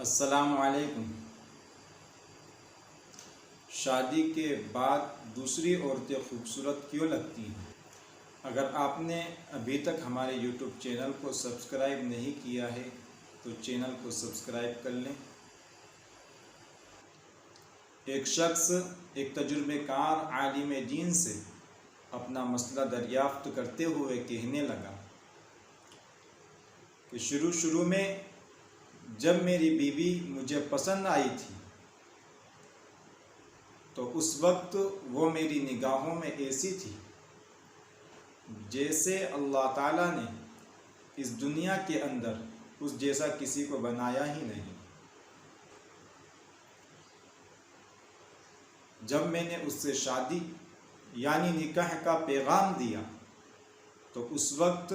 السلام علیکم۔ شادی کے بعد دوسری عورتیں خوبصورت کیوں لگتی ہیں؟ اگر آپ نے ابھی تک ہمارے یوٹیوب چینل کو سبسکرائب نہیں کیا ہے تو چینل کو سبسکرائب کر لیں۔ ایک شخص ایک تجربہ کار عالم دین سے اپنا مسئلہ دریافت کرتے ہوئے کہنے لگا کہ شروع میں جب میری بیوی مجھے پسند آئی تھی تو اس وقت وہ میری نگاہوں میں ایسی تھی جیسے اللہ تعالیٰ نے اس دنیا کے اندر اس جیسا کسی کو بنایا ہی نہیں۔ جب میں نے اس سے شادی یعنی نکاح کا پیغام دیا تو اس وقت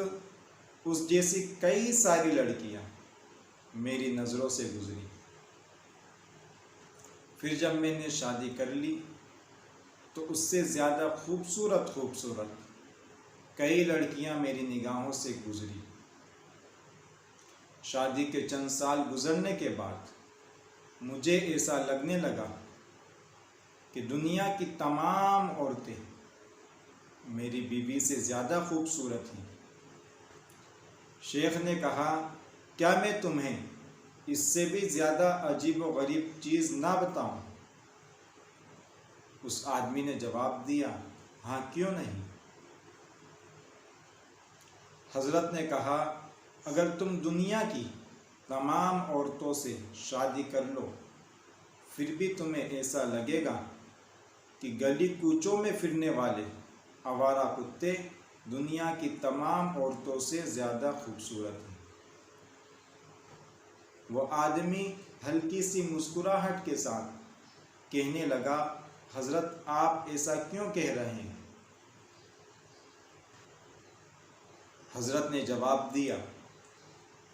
اس جیسی کئی ساری لڑکیاں میری نظروں سے گزری۔ پھر جب میں نے شادی کر لی تو اس سے زیادہ خوبصورت کئی لڑکیاں میری نگاہوں سے گزری۔ شادی کے چند سال گزرنے کے بعد مجھے ایسا لگنے لگا کہ دنیا کی تمام عورتیں میری بیوی سے زیادہ خوبصورت ہیں۔ شیخ نے کہا، کیا میں تمہیں اس سے بھی زیادہ عجیب و غریب چیز نہ بتاؤں؟ اس آدمی نے جواب دیا، ہاں کیوں نہیں؟ حضرت نے کہا، اگر تم دنیا کی تمام عورتوں سے شادی کر لو پھر بھی تمہیں ایسا لگے گا کہ گلی کوچوں میں پھرنے والے آوارہ کتے دنیا کی تمام عورتوں سے زیادہ خوبصورت ہیں۔ وہ آدمی ہلکی سی مسکراہٹ کے ساتھ کہنے لگا، حضرت آپ ایسا کیوں کہہ رہے ہیں؟ حضرت نے جواب دیا،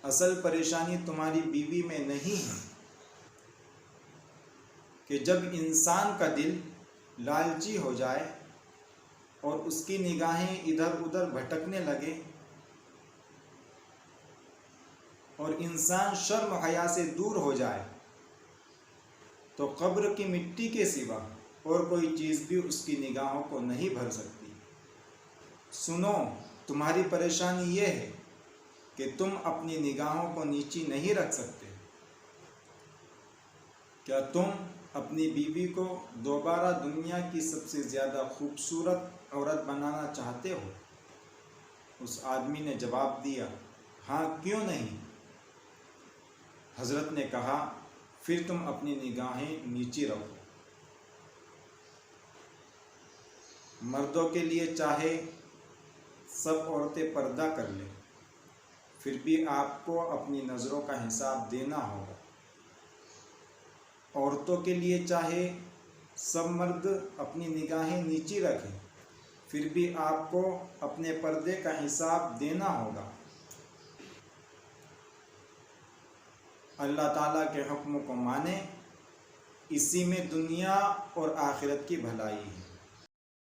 اصل پریشانی تمہاری بیوی میں نہیں ہے کہ جب انسان کا دل لالچی ہو جائے اور اس کی نگاہیں ادھر ادھر بھٹکنے لگے اور انسان شرم و حیا سے دور ہو جائے تو قبر کی مٹی کے سوا اور کوئی چیز بھی اس کی نگاہوں کو نہیں بھر سکتی۔ سنو، تمہاری پریشانی یہ ہے کہ تم اپنی نگاہوں کو نیچی نہیں رکھ سکتے۔ کیا تم اپنی بیوی کو دوبارہ دنیا کی سب سے زیادہ خوبصورت عورت بنانا چاہتے ہو؟ اس آدمی نے جواب دیا، ہاں کیوں نہیں؟ حضرت نے کہا، پھر تم اپنی نگاہیں نیچی رکھو۔ مردوں کے لیے چاہے سب عورتیں پردہ کر لیں پھر بھی آپ کو اپنی نظروں کا حساب دینا ہوگا۔ عورتوں کے لیے چاہے سب مرد اپنی نگاہیں نیچی رکھیں پھر بھی آپ کو اپنے پردے کا حساب دینا ہوگا۔ اللہ تعالیٰ کے حکم کو مانیں، اسی میں دنیا اور آخرت کی بھلائی ہے۔